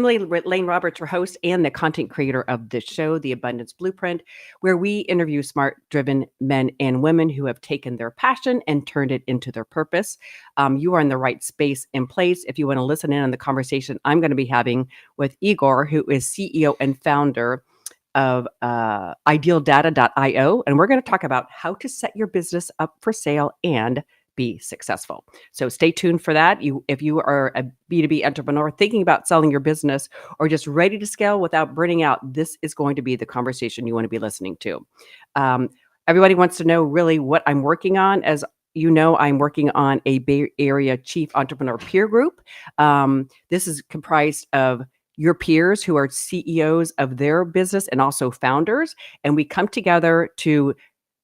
Lane Roberts, your host and the content creator of this show, The Abundance Blueprint, where we interview smart, driven men and women who have taken their passion and turned it into their purpose. You are in the right space and place if you want to listen in on the conversation I'm going to be having with Igor, who is CEO and founder of idealdata.io. And we're going to talk about how to set your business up for sale and be successful. So stay tuned for that. If you are a B2B entrepreneur thinking about selling your business or just ready to scale without burning out, this is going to be the conversation you want to be listening to. Everybody wants to know really what I'm working on. As you know, I'm working on a Bay Area Chief Entrepreneur Peer Group. This is comprised of your peers who are CEOs of their business and also founders. And we come together to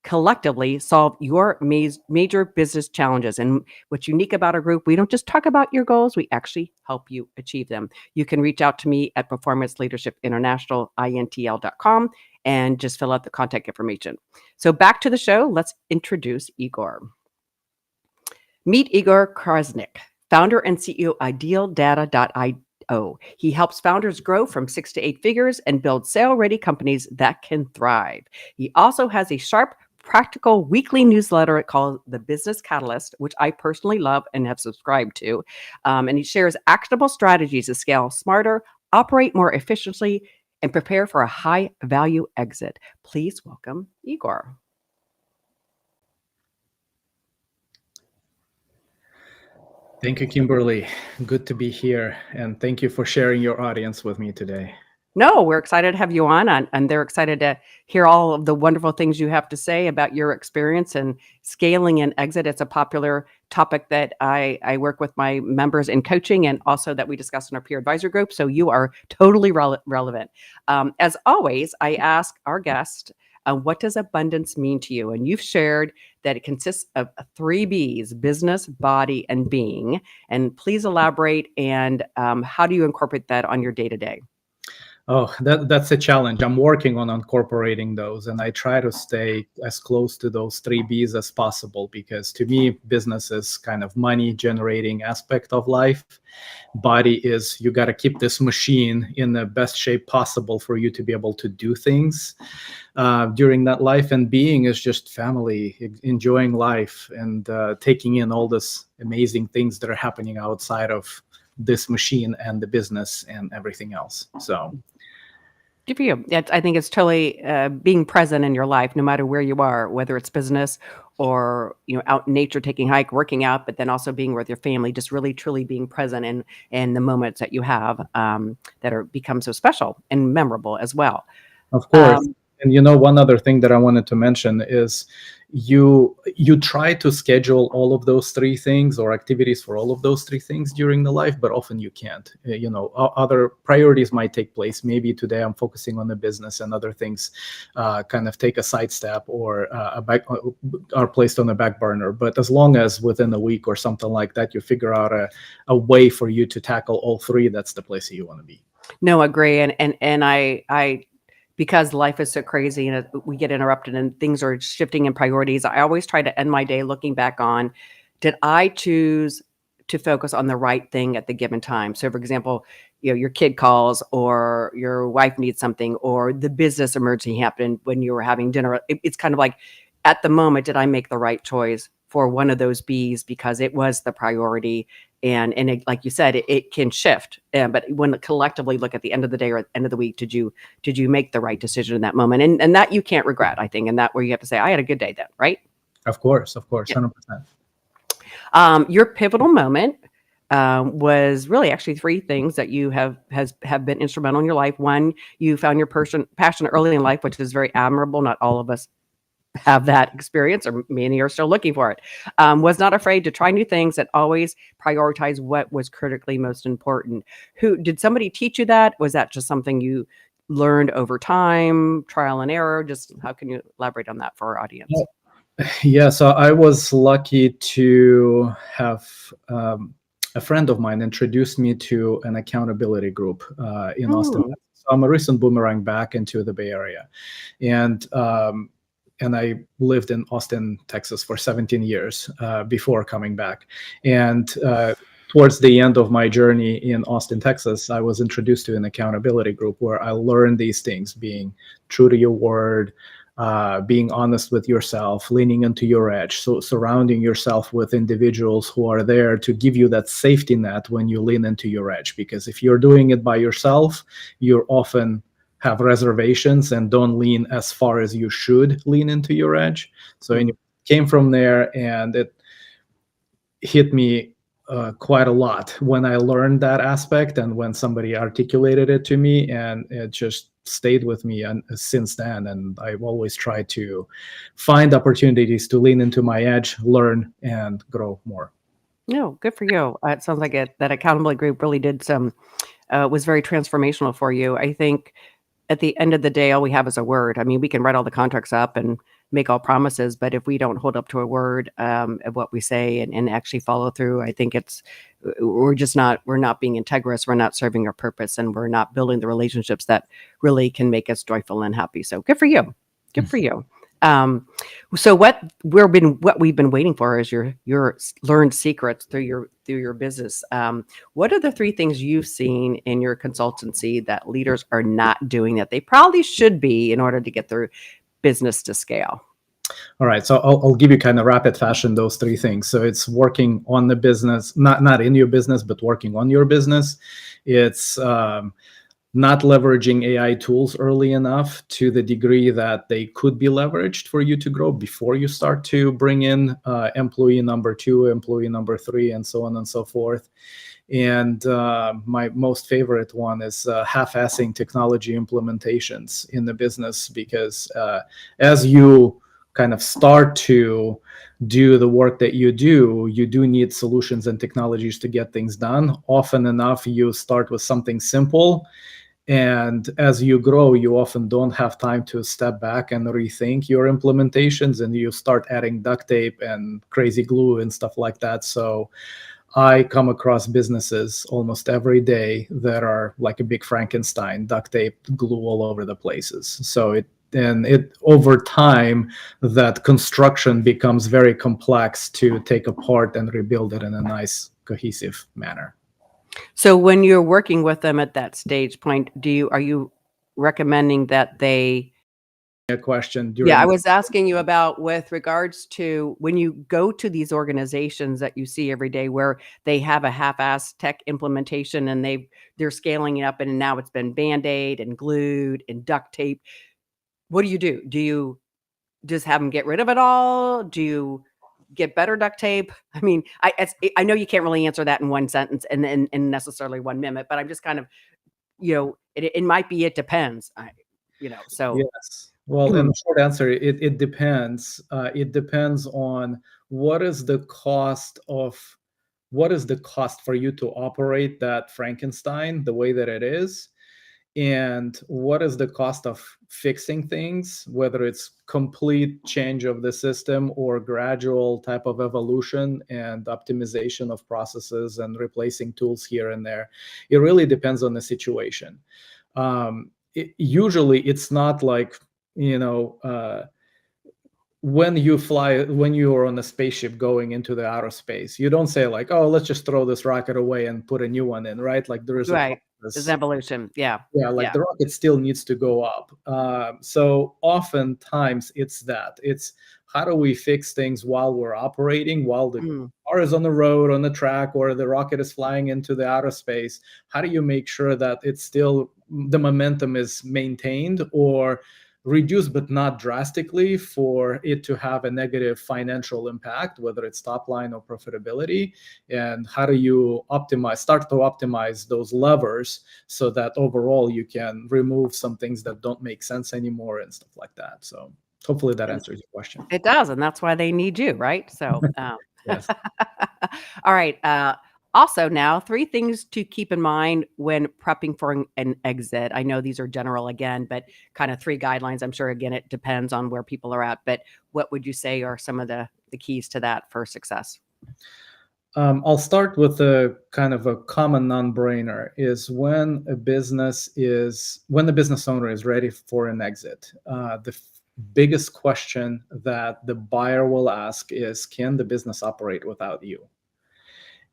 collectively solve your major business challenges. And what's unique about our group, we don't just talk about your goals, we actually help you achieve them. You can reach out to me at Performance Leadership International, intl.com, and just fill out the contact information. So back to the show, let's introduce Igor. Meet Igor Krasnykh, founder and CEO of idealdata.io. He helps founders grow from 6 to 8 figures and build sale-ready companies that can thrive. He also has a sharp, practical weekly newsletter called The Business Catalyst, which I personally love and have subscribed to. And he shares actionable strategies to scale smarter, operate more efficiently, and prepare for a high-value exit. Please welcome Igor. Thank you, Kimberly. Good to be here. And thank you for sharing your audience with me today. No, we're excited to have you on, and they're excited to hear all of the wonderful things you have to say about your experience in scaling and exit. It's a popular topic that I work with my members in coaching and also that we discuss in our peer advisor group. So you are totally relevant. As always, I ask our guest, what does abundance mean to you? And you've shared that it consists of 3 B's: business, body, and being. And please elaborate, and how do you incorporate that on your day-to-day? Oh, that's a challenge. I'm working on incorporating those, and I try to stay as close to those 3 B's as possible, because to me, business is kind of money generating aspect of life. Body is, you got to keep this machine in the best shape possible for you to be able to do things during that life. And being is just family, enjoying life, and taking in all this amazing things that are happening outside of this machine and the business and everything else. So Good for you. I think it's totally being present in your life, no matter where you are, whether it's business or out in nature, taking a hike, working out, but then also being with your family, just really truly being present in the moments that you have that are become so special and memorable as well. Of course. And one other thing that I wanted to mention is you try to schedule all of those 3 things or activities for all of those 3 things during the life, but often you can't. Other priorities might take place. Maybe today I'm focusing on the business, and other things kind of take a sidestep or are placed on the back burner. But as long as within a week or something like that, you figure out a way for you to tackle all 3, that's the place that you want to be. No, agree. And I because life is so crazy and we get interrupted and things are shifting in priorities, I always try to end my day looking back on, did I choose to focus on the right thing at the given time? So for example, your kid calls, or your wife needs something, or the business emergency happened when you were having dinner. It's kind of like, at the moment, did I make the right choice for one of those B's because it was the priority? And it, like you said, it can shift. But when collectively look at the end of the day or end of the week, did you make the right decision in that moment? And that you can't regret, I think. And that where you have to say, I had a good day then, right? Of course, Yeah. 100%. Your pivotal moment was really actually 3 things that you have been instrumental in your life. One, you found your passion early in life, which is very admirable. Not all of us have that experience, or many are still looking for it. Was not afraid to try new things, and always prioritize what was critically most important. Did somebody teach you that? Was that just something you learned over time, trial and error? Just how can you elaborate on that for our audience? Yeah, so I was lucky to have a friend of mine introduced me to an accountability group in Austin. So I'm a recent boomerang back into the Bay Area, and I lived in Austin, Texas for 17 years before coming back. And towards the end of my journey in Austin, Texas, I was introduced to an accountability group where I learned these things: being true to your word, being honest with yourself, leaning into your edge. So surrounding yourself with individuals who are there to give you that safety net when you lean into your edge. Because if you're doing it by yourself, you're often have reservations and don't lean as far as you should lean into your edge. So anyway, came from there, and it hit me quite a lot when I learned that aspect and when somebody articulated it to me, and it just stayed with me and since then. And I've always tried to find opportunities to lean into my edge, learn, and grow more. No, good for you. It sounds like that accountability group really did some was very transformational for you. I think at the end of the day, all we have is a word. I mean, we can write all the contracts up and make all promises, but if we don't hold up to a word of what we say and actually follow through, I think we're not being integrous. We're not serving our purpose, and we're not building the relationships that really can make us joyful and happy. So good for you. Good for you. So what we've been waiting for is your learned secrets through your business. What are the 3 things you've seen in your consultancy that leaders are not doing that they probably should be in order to get their business to scale? All right, so I'll give you kind of rapid fashion those 3 things. So it's working on the business, not in your business, but working on your business. It's not leveraging AI tools early enough to the degree that they could be leveraged for you to grow before you start to bring in employee number 2, employee number 3, and so on and so forth. And my most favorite one is half-assing technology implementations in the business, because as you kind of start to do the work that you do need solutions and technologies to get things done. Often enough, you start with something simple, and as you grow, you often don't have time to step back and rethink your implementations, and you start adding duct tape and crazy glue and stuff like that. So I come across businesses almost every day that are like a big Frankenstein, duct tape, glue all over the places. So it over time, that construction becomes very complex to take apart and rebuild it in a nice, cohesive manner. So when you're working with them at that stage point, are you recommending that they A question Yeah, I during was asking you about with regards to when you go to these organizations that you see every day where they have a half-assed tech implementation and they're scaling it up and now it's been Band-Aid and glued and duct tape. What do you do? Do you just have them get rid of it all? Do you get better duct tape? I mean, I know you can't really answer that in one sentence and in necessarily 1 minute, but I'm just kind of, it might be it depends. So Yes. Well, in the short answer, it depends. It depends on what is the cost for you to operate that Frankenstein the way that it is, and what is the cost of fixing things, whether it's complete change of the system or gradual type of evolution and optimization of processes and replacing tools here and there. It really depends on the situation. Usually it's not like, when you are on a spaceship going into the outer space, you don't say like, oh, let's just throw this rocket away and put a new one in, right? Like there is a right. There's process. evolution. Yeah. Yeah, like the rocket still needs to go up. So oftentimes it's how do we fix things while we're operating, while the car is on the road, on the track, or the rocket is flying into the outer space? How do you make sure that the momentum is maintained or reduced, but not drastically, for it to have a negative financial impact, whether it's top line or profitability? And how do you start to optimize those levers so that overall you can remove some things that don't make sense anymore and stuff like that? So hopefully that answers your question. It does, and that's why they need you, right? So, Yes. all right. Also, now 3 things to keep in mind when prepping for an exit. I know these are general again, but kind of 3 guidelines. I'm sure again it depends on where people are at. But what would you say are some of the keys to that for success? I'll start with a kind of a common non-brainer is when the business owner is ready for an exit. The biggest question that the buyer will ask is, can the business operate without you?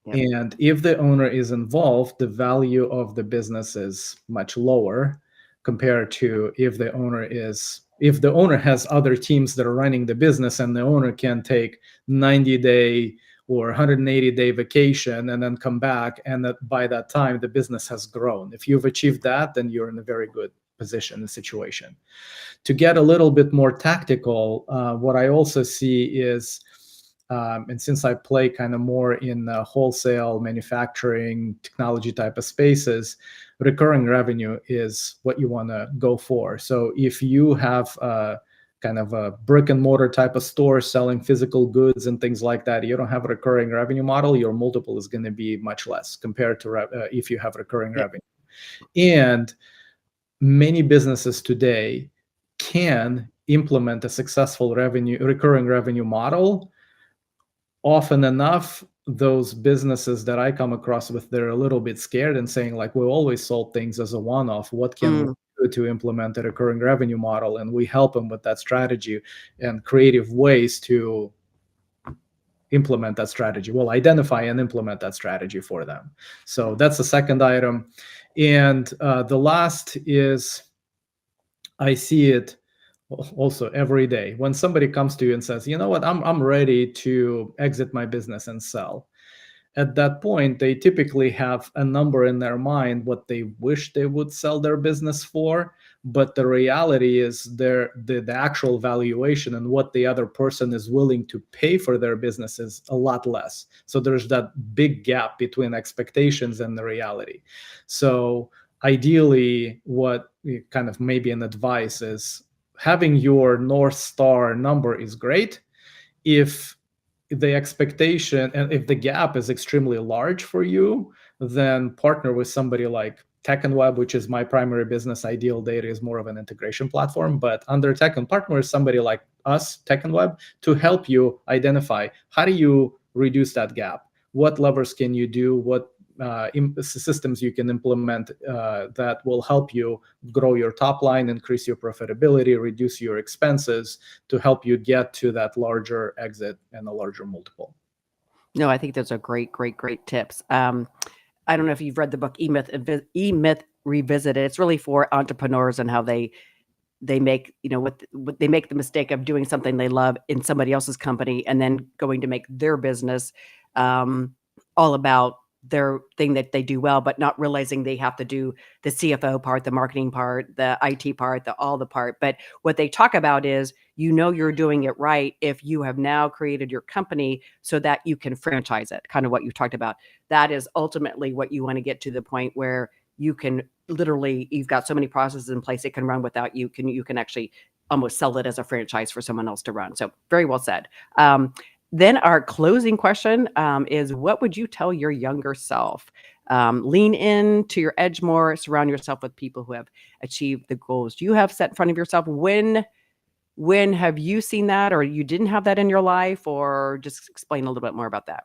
Yep. And if the owner is involved, the value of the business is much lower compared to if the owner has other teams that are running the business, and the owner can take 90-day or 180-day vacation and then come back, and that by that time the business has grown. If you've achieved that, then you're in a very good position and situation. To get a little bit more tactical, what I also see is, and since I play kind of more in wholesale, manufacturing, technology type of spaces, recurring revenue is what you want to go for. So if you have kind of a brick and mortar type of store selling physical goods and things like that, you don't have a recurring revenue model, your multiple is going to be much less compared to if you have recurring Yep. revenue. And many businesses today can implement a successful recurring revenue model. Often enough, those businesses that I come across with, they're a little bit scared and saying, like, we always sold things as a one-off. What can we do to implement a recurring revenue model? And we help them with that strategy and creative ways to implement that strategy. We'll identify and implement that strategy for them. So that's the second item. And the last is, I see it also every day when somebody comes to you and says, you know what, I'm ready to exit my business and sell. At that point, they typically have a number in their mind what they wish they would sell their business for, but the reality is the actual valuation and what the other person is willing to pay for their business is a lot less. So there's that big gap between expectations and the reality. So ideally, what kind of maybe an advice is, having your North Star number is great. If the expectation and if the gap is extremely large for you, then partner with somebody like TechNWeb, which is my primary business. Ideal Data is more of an integration platform, but under Tech and partner with somebody like us, TechNWeb, to help you identify how do you reduce that gap, what levers can you do, what systems you can implement that will help you grow your top line, increase your profitability, reduce your expenses to help you get to that larger exit and a larger multiple. No, I think those are great, great, great tips. I don't know if you've read the book E-Myth Revisited. It's really for entrepreneurs and how they make, what they make the mistake of doing something they love in somebody else's company and then going to make their business all about their thing that they do well, but not realizing they have to do the CFO part, the marketing part, the IT part, all the part. But what they talk about is, you're doing it right if you have now created your company so that you can franchise it, kind of what you talked about. That is ultimately what you want to get to, the point where you can literally, you've got so many processes in place, it can run without you. You can actually almost sell it as a franchise for someone else to run. So very well said. Then our closing question is, what would you tell your younger self? Lean into your edge more, surround yourself with people who have achieved the goals you have set in front of yourself. When have you seen that, or you didn't have that in your life, or just explain a little bit more about that?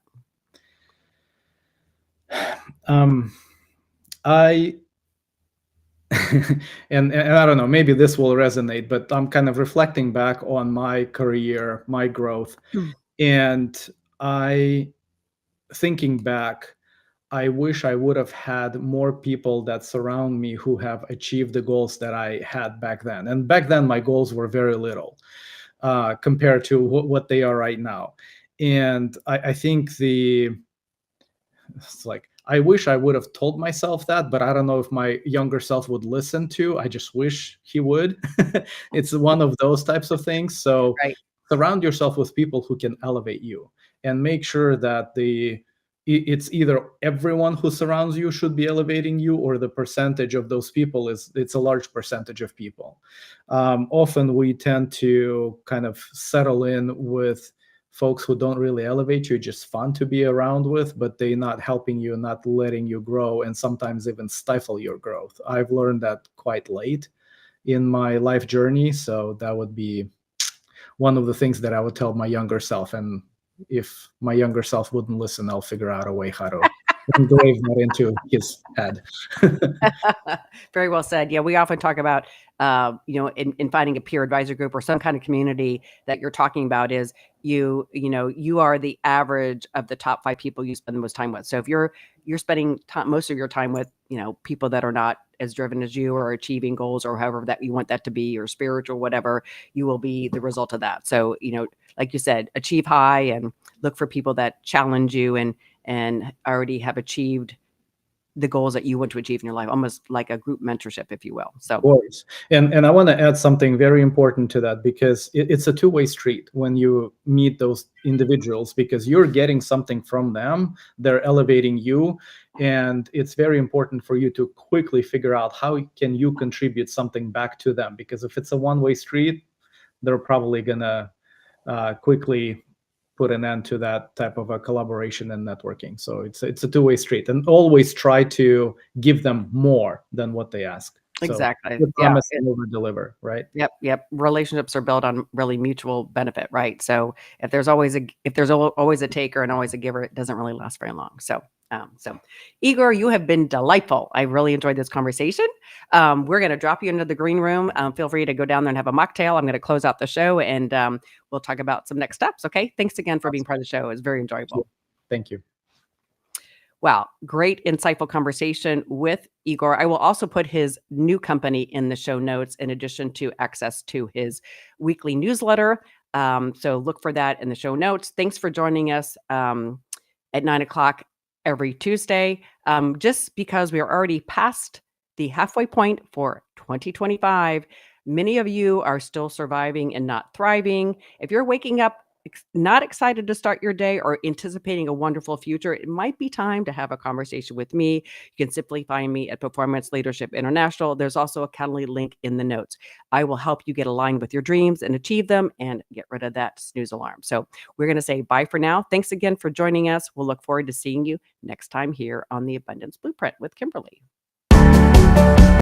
I and I don't know, maybe this will resonate, but I'm kind of reflecting back on my career, my growth, and thinking back, I wish I would have had more people that surround me who have achieved the goals that I had back then. And back then, my goals were very little compared to what they are right now. And I think it's like, I wish I would have told myself that, but I don't know if my younger self would listen to. I just wish he would. It's one of those types of things. So Right. surround yourself with people who can elevate you, and make sure that it's either everyone who surrounds you should be elevating you, or the percentage of those people it's a large percentage of people. Often we tend to kind of settle in with folks who don't really elevate you, just fun to be around with, but they're not helping you, not letting you grow, and sometimes even stifle your growth. I've learned that quite late in my life journey. So that would be one of the things that I would tell my younger self. And if my younger self wouldn't listen, I'll figure out a way how to engrave that into his head. Very well said. Yeah, we often talk about, in finding a peer advisor group or some kind of community that you're talking about is you are the average of the top 5 people you spend the most time with. So if you're spending most of your time with, people that are not as driven as you or achieving goals or however that you want that to be or spiritual, whatever, you will be the result of that. So, like you said, achieve high and look for people that challenge you and already have achieved the goals that you want to achieve in your life, almost like a group mentorship, if you will. So, Of course. And I want to add something very important to that, because it's a two-way street when you meet those individuals, because you're getting something from them, they're elevating you, and it's very important for you to quickly figure out how can you contribute something back to them, because if it's a one-way street, they're probably gonna quickly put an end to that type of a collaboration and networking. So it's a two-way street, and always try to give them more than what they ask. So exactly. good Yeah. promise and over deliver, right? Yep. Relationships are built on really mutual benefit, right? So if there's always a taker and always a giver, it doesn't really last very long. So Igor, you have been delightful. I really enjoyed this conversation. We're going to drop you into the green room. Feel free to go down there and have a mocktail. I'm going to close out the show, and we'll talk about some next steps. Okay. Thanks again for being part of the show. It was very enjoyable. Thank you. Wow, great insightful conversation with Igor. I will also put his new company in the show notes in addition to access to his weekly newsletter. So look for that in the show notes. Thanks for joining us at 9 o'clock every Tuesday. Just because we are already past the halfway point for 2025, many of you are still surviving and not thriving. If you're waking up not excited to start your day or anticipating a wonderful future, it might be time to have a conversation with me. You can simply find me at Performance Leadership International. There's also a Calendly link in the notes. I will help you get aligned with your dreams and achieve them and get rid of that snooze alarm. So we're going to say bye for now. Thanks again for joining us. We'll look forward to seeing you next time here on the Abundance Blueprint with Kimberly.